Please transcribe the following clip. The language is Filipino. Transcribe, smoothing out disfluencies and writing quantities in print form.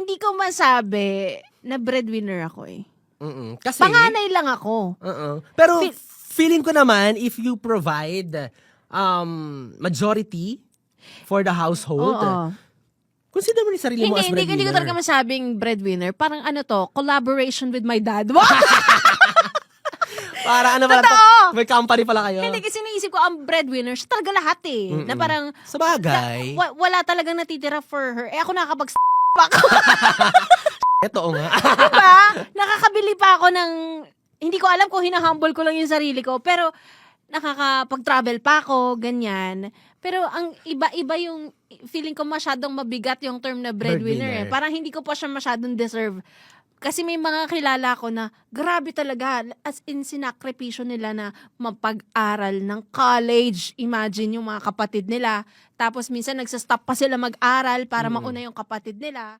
Hindi ko masabi na breadwinner ako eh. Kasi, Panganay lang ako. Pero feeling ko naman, if you provide majority for the household, Oo. consider mo ni sarili mo as breadwinner. Hindi ko talaga masabing breadwinner. Parang ano to, collaboration with my dad. Para ano pala, Totoo! may company pala kayo. Hindi kasi naisip ko, ang breadwinner, siya talaga lahat eh. Na parang, Sa bagay. wala talagang natitira for her. Eh ako nakakapag pa ako. Ito nga. Diba? Nakakabili pa ako ng, hindi ko alam kung hinahumble ko lang yung sarili ko, pero nakakapag-travel pa ako, ganyan. Pero ang iba-iba yung, feeling ko masyadong mabigat yung term na breadwinner. Eh. Parang hindi ko pa siya masyadong deserve. Kasi may mga kilala ko na grabe talaga, as in sinakripisyo nila na mapag-aral ng college. Imagine yung mga kapatid nila. Tapos minsan nagsastop pa sila mag-aral para mauna yung kapatid nila.